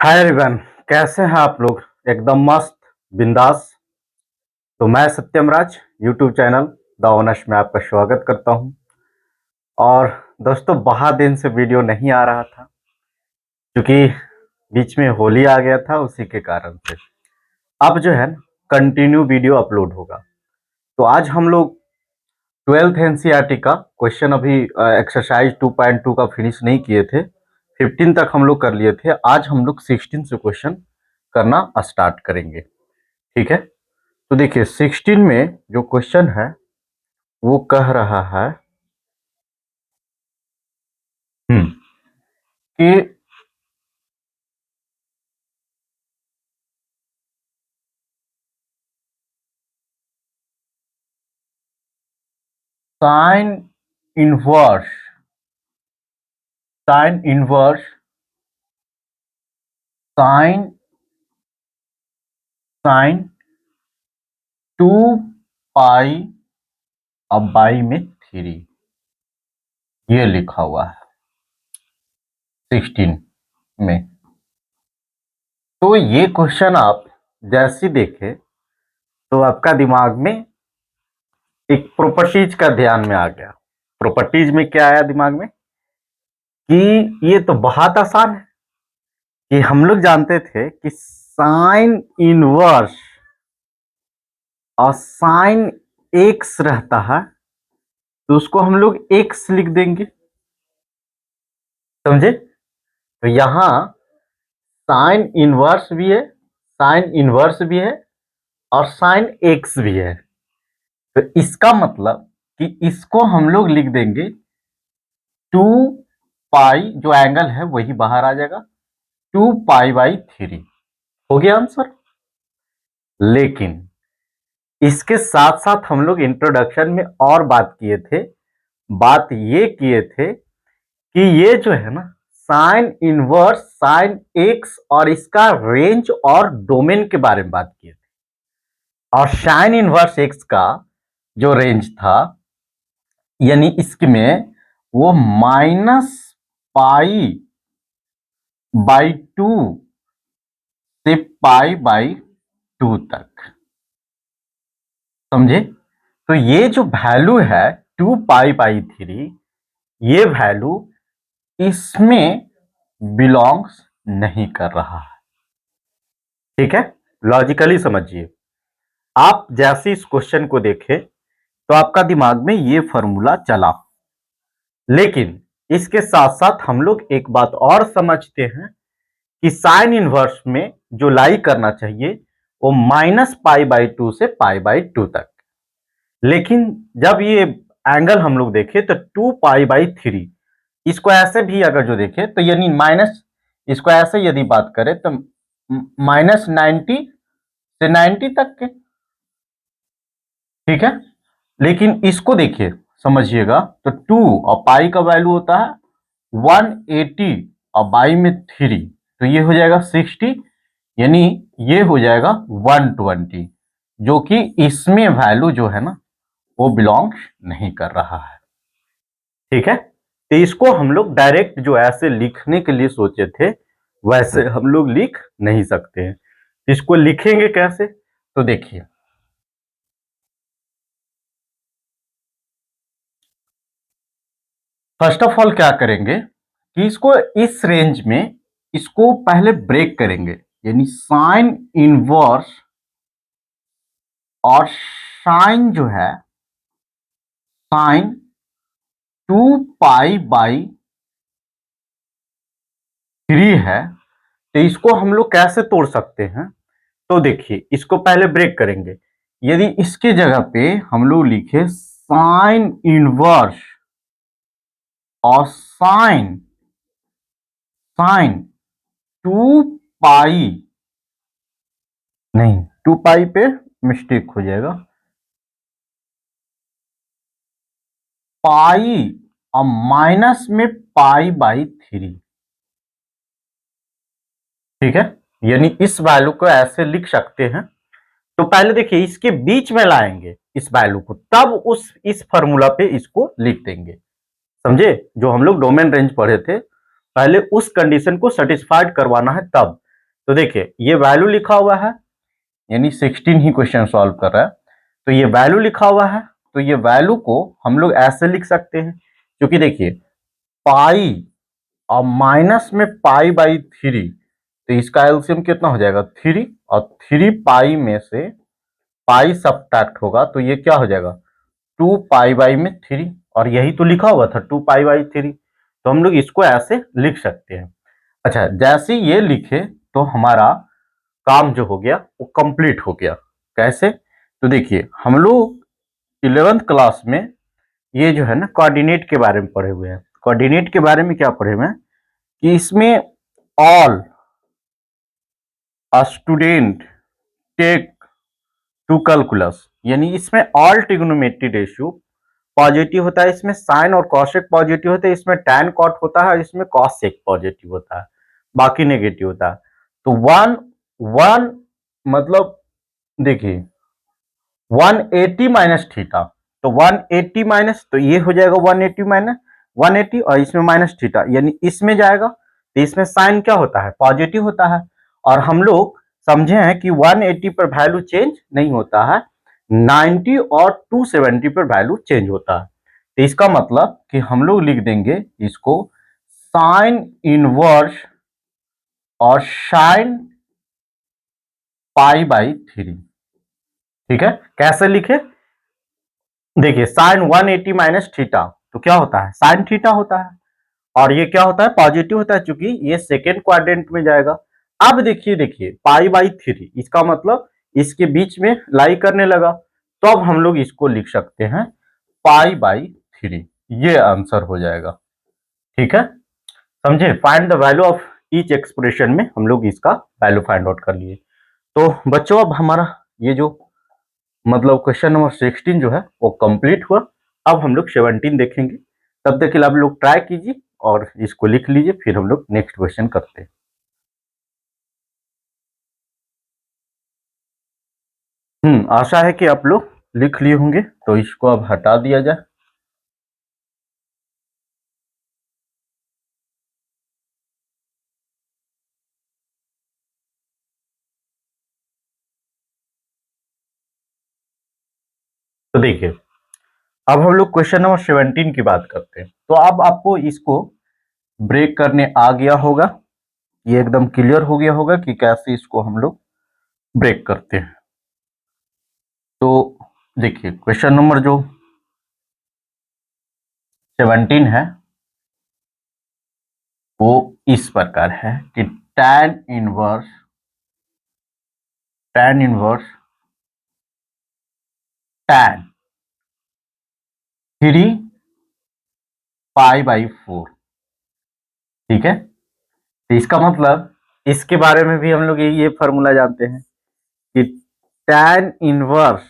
Hi everyone, कैसे हैं आप लोग? एकदम मस्त, बिंदास। तो मैं सत्यम राज यूट्यूब चैनल द ऑनेस्ट में आपका स्वागत करता हूं। और दोस्तों, बहुत दिन से वीडियो नहीं आ रहा था क्योंकि बीच में होली आ गया था, उसी के कारण से अब जो है कंटिन्यू वीडियो अपलोड होगा। तो आज हम लोग 12th एनसीईआरटी का क्वेश्चन अभी एक्सरसाइज 2.2 का फिनिश नहीं किए थे। 15 तक हम लोग कर लिए थे। आज हम लोग 16 से क्वेश्चन करना स्टार्ट करेंगे। ठीक है, तो देखिए 16 में जो क्वेश्चन है वो कह रहा है कि sine inverse sine inverse sine sine 2 pi अब बाई में 3, ये लिखा हुआ है 16 में। तो ये क्वेश्चन आप जैसे देखे तो आपका दिमाग में एक प्रॉपर्टीज का ध्यान में आ गया। प्रॉपर्टीज में क्या आया दिमाग में कि ये तो बहुत आसान है कि हम लोग जानते थे कि साइन इनवर्स और साइन एक्स रहता है, तो उसको हम लोग एक्स लिख देंगे। समझे? तो यहां साइन इनवर्स भी है, साइन इनवर्स भी है और साइन एक्स भी है। तो इसका मतलब कि इसको हम लोग लिख देंगे 2 पाई, जो एंगल है वही बाहर आ जाएगा, 2 पाई/3 हो गया आंसर। लेकिन इसके साथ साथ हम लोग इंट्रोडक्शन में और बात किए थे, बात ये किए थे कि ये जो है ना साइन इनवर्स साइन एक्स और इसका रेंज और डोमेन के बारे में बात किए थे। और साइन इनवर्स एक्स का जो रेंज था, यानी इसमें वो -पाई/2 से पाई/2 तक। समझे? तो ये जो वैल्यू है 2 पाई/3, ये वैल्यू इसमें बिलोंग्स नहीं कर रहा है। ठीक है, लॉजिकली समझिए। आप जैसे इस क्वेश्चन को देखें तो आपका दिमाग में ये फॉर्मूला चला, लेकिन इसके साथ साथ हम लोग एक बात और समझते हैं कि साइन इनवर्स में जो लाई करना चाहिए वो -पाई/2 से पाई/2 तक। लेकिन जब ये एंगल हम लोग देखें तो 2 पाई/3, इसको ऐसे भी अगर जो देखें तो यानी माइनस, इसको ऐसे यदि बात करें तो -90 से 90 तक के। ठीक है, लेकिन इसको देखिए, समझिएगा, तो 2 और पाई का वैल्यू होता है 180 और बाई में 3, तो ये हो जाएगा 60, यानी ये हो जाएगा 120, जो कि इसमें वैल्यू जो है ना वो बिलोंग्स नहीं कर रहा है। ठीक है, तो इसको हम लोग डायरेक्ट जो ऐसे लिखने के लिए सोचे थे वैसे हम लोग लिख नहीं सकते हैं। इसको लिखेंगे कैसे? तो देखिए, फर्स्ट ऑफ ऑल क्या करेंगे कि इसको इस रेंज में इसको पहले ब्रेक करेंगे, यानी साइन इनवर्स और साइन जो है साइन 2 पाई/3 है, तो इसको हम लोग कैसे तोड़ सकते हैं? तो देखिए, इसको पहले ब्रेक करेंगे। यदि इसके जगह पे हम लोग लिखे साइन इनवर्स और साइन साइन 2 पाई, नहीं 2 पाई पे मिस्टेक हो जाएगा, पाई और माइनस में पाई/3। ठीक है, यानी इस वैल्यू को ऐसे लिख सकते हैं। तो पहले देखिए इसके बीच में लाएंगे इस वैल्यू को, तब उस इस फॉर्मूला पे इसको लिख देंगे। समझे? जो हम लोग डोमेन रेंज पढ़े थे, पहले उस कंडीशन को सेटिस्फाइड करवाना है तब। तो देखिए ये वैल्यू लिखा हुआ है, यानी 16 ही क्वेश्चन सॉल्व कर रहा है, तो ये वैल्यू लिखा हुआ है, तो ये वैल्यू को हम लोग ऐसे लिख सकते हैं, क्योंकि देखिए पाई और माइनस में पाई बाई 3, तो इसका एलसीएम कितना हो जाएगा 3, और 3 पाई में से पाई सब्ट्रैक्ट होगा तो ये क्या हो जाएगा 2 पाई बाई में 3, और यही तो लिखा हुआ था 2 पाई बाई 3, तो हम लोग इसको ऐसे लिख सकते हैं। अच्छा, जैसे ये लिखे तो हमारा काम जो हो गया वो कंप्लीट हो गया। कैसे? तो देखिए हम लोग 11th क्लास में ये जो है ना कोऑर्डिनेट के बारे में पढ़े हुए हैं। कोऑर्डिनेट के बारे में क्या पढ़े हुए हैं कि इसमें all student take to calculus, यानी इसमें ऑल ट्रिग्नोमेट्री रेशियो पॉजिटिव होता है, इसमें साइन और कॉसेक पॉजिटिव होता है, इसमें टैन कॉट होता है, इसमें कॉसेक पॉजिटिव होता है, बाकी नेगेटिव होता है। तो वन वन मतलब देखिए 180 माइनस थीटा, तो 180 माइनस, तो ये हो जाएगा 180 माइनस 180, और इसमें माइनस थीटा, यानी इसमें जाएगा, तो इसमें साइन क्या होता है पॉजिटिव होता है, और हम लोग समझे हैं कि 180 पर वैल्यू चेंज नहीं होता है, 90 और 270 पर वैल्यू चेंज होता है। तो इसका मतलब कि हम लोग लिख देंगे इसको साइन इनवर्स और साइन पाई बाई 3। ठीक है, कैसे लिखे? देखिए साइन 180 माइनस थीटा, तो क्या होता है साइन थीटा होता है, और ये क्या होता है पॉजिटिव होता है, क्योंकि ये सेकेंड क्वाड्रेंट में जाएगा। अब देखिए देखिए पाई बाई 3, इसका मतलब इसके बीच में लाई करने लगा, तो अब हम लोग इसको लिख सकते हैं पाई बाई 3, ये आंसर हो जाएगा। ठीक है, समझे? Find the value of each expression में हम लोग इसका वैल्यू फाइंड आउट कर लिए। तो बच्चों अब हमारा ये जो मतलब क्वेश्चन नंबर 16 जो है वो कंप्लीट हुआ। अब हम लोग 17 देखेंगे, तब तक के लिए आप लोग ट्राई कीजिए और इसको लिख लीजिए, फिर हम लोग नेक्स्ट क्वेश्चन करते हैं। आशा है कि आप लोग लिख लिए होंगे, तो इसको अब हटा दिया जाए। तो देखिए अब हम लोग क्वेश्चन नंबर 17 की बात करते हैं। तो अब आपको इसको ब्रेक करने आ गया होगा, ये एकदम क्लियर हो गया होगा कि कैसे इसको हम लोग ब्रेक करते हैं। तो देखिए क्वेश्चन नंबर जो 17 है वो इस प्रकार है कि tan inverse tan 3 pi by 4। ठीक है, तो इसका मतलब इसके बारे में भी हम लोग ये फॉर्मूला जानते हैं कि tan इनवर्स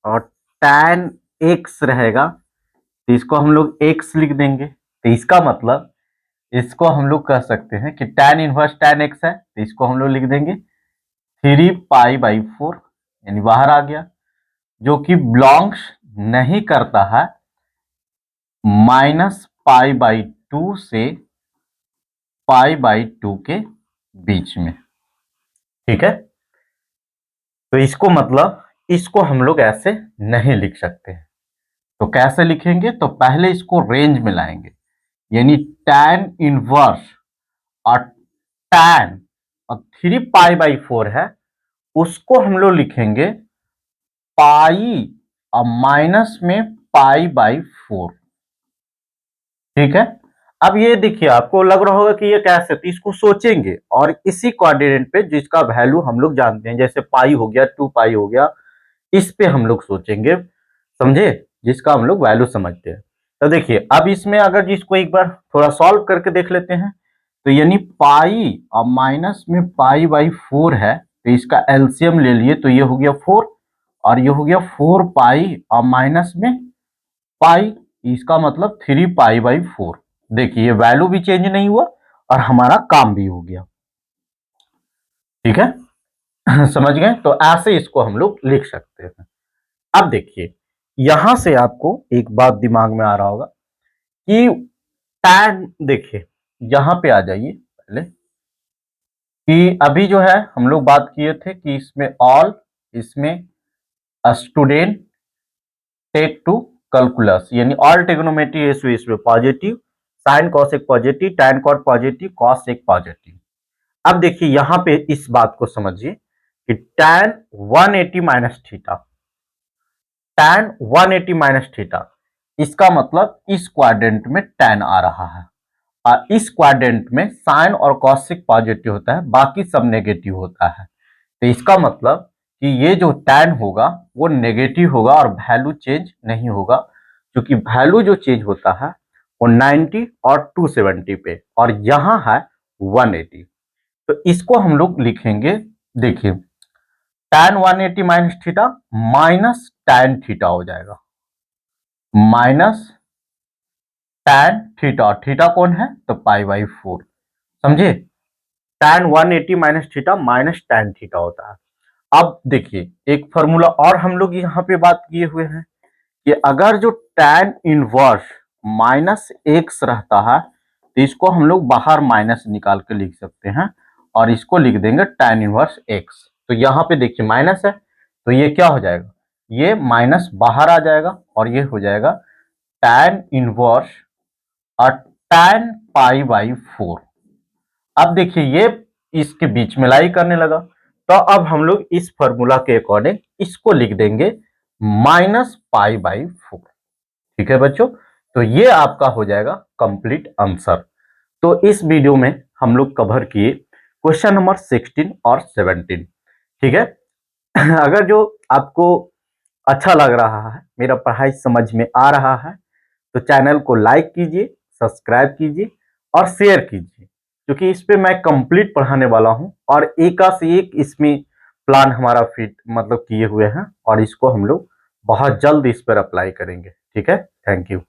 और tan x रहेगा, तो इसको हम लोग x लिख देंगे। तो इसका मतलब इसको हम लोग कह सकते हैं कि tan इनवर्स tan x है, तो इसको हम लोग लिख देंगे 3 पाई बाई 4, यानी बाहर आ गया, जो कि बिलोंग्स नहीं करता है माइनस पाई बाई 2 से पाई बाई 2 के बीच में। ठीक है, तो इसको मतलब इसको हम लोग ऐसे नहीं लिख सकते हैं, तो कैसे लिखेंगे? तो पहले इसको रेंज में लाएंगे, यानी tan इनवर्स और tan और 3 पाई बाई 4 है, उसको हम लोग लिखेंगे पाई और माइनस में पाई बाई 4। ठीक है, अब ये देखिए आपको लग रहा होगा कि ये कैसे, तो इसको सोचेंगे और इसी कोऑर्डिनेट पे जिसका वैल्यू हम लोग जानते हैं, जैसे पाई हो गया 2 पाई हो गया, इस पे हम लोग सोचेंगे, समझे, जिसका हम लोग वैल्यू समझते हैं। तो देखिए अब इसमें अगर जिसको एक बार थोड़ा सॉल्व करके देख लेते हैं, तो यानी पाई और माइनस में पाई बाई 4 है, तो इसका एलसीएम ले लिए, तो ये हो गया 4, और ये हो गया 4 पाई और माइनस में पाई, इसका मतलब 3 पाई बाई 4। देखिए ये वैल्यू भी चेंज नहीं हुआ और हमारा काम भी हो गया। ठीक है समझ गए? तो ऐसे इसको हम लोग लिख सकते हैं। अब देखिए यहां से आपको एक बात दिमाग में आ रहा होगा कि tan, देखिए यहां पे आ जाइए पहले, कि अभी जो है हम लोग बात किए थे कि इसमें ऑल, इसमें स्टूडेंट, टेक टू कैलकुलस, यानी ऑल ट्रिग्नोमेट्री रेशियो इसमें पॉजिटिव, साइन कॉस एक positive, tan cot positive, cos एक पॉजिटिव। अब देखिए यहां पे इस बात को समझिए कि tan 180 minus theta, tan 180 minus theta, इसका मतलब इस क्वाड्रेंट में टैन आ रहा है और इस क्वाड्रेंट में साइन और कॉसिक पॉजिटिव होता है, बाकी सब नेगेटिव होता है। तो इसका मतलब कि ये जो टैन होगा वो नेगेटिव होगा और वैल्यू चेंज नहीं होगा, क्योंकि वैल्यू जो चेंज होता है वो 90 और 270 पे, और यहां है 180। तो इसको हम लोग लिखेंगे, देखिए tan 180 minus theta minus tan theta हो जाएगा, माइनस टैन थीटा, और थीटा कौन है तो π/4, समझे। Tan 180 minus theta minus tan theta होता है। अब देखिए एक फॉर्मूला और हम लोग यहाँ पे बात किए हुए हैं कि अगर जो टैन इनवर्स माइनस एक्स रहता है तो इसको हम लोग बाहर माइनस निकाल के लिख सकते हैं और इसको लिख देंगे टैन इनवर्स एक्स। तो यहाँ पे देखिए माइनस है तो ये क्या हो जाएगा, ये माइनस बाहर आ जाएगा और ये हो जाएगा टैन इनवर्स और टैन π/4। अब देखिए ये इसके बीच में लाई करने लगा, तो अब हम लोग इस फॉर्मूला के अकॉर्डिंग इसको लिख देंगे माइनस π/4। ठीक है बच्चों, तो ये आपका हो जाएगा कंप्लीट आंसर। तो इस वीडियो में हम लोग कवर किए क्वेश्चन नंबर 16 और 17। ठीक है अगर जो आपको अच्छा लग रहा है, मेरा पढ़ाई समझ में आ रहा है, तो चैनल को लाइक कीजिए, सब्सक्राइब कीजिए और शेयर कीजिए, क्योंकि इस पे मैं कंप्लीट पढ़ाने वाला हूं और एक से एक इसमें प्लान हमारा फिट मतलब किए हुए हैं और इसको हम लोग बहुत जल्द इस पर अप्लाई करेंगे। ठीक है, थैंक यू।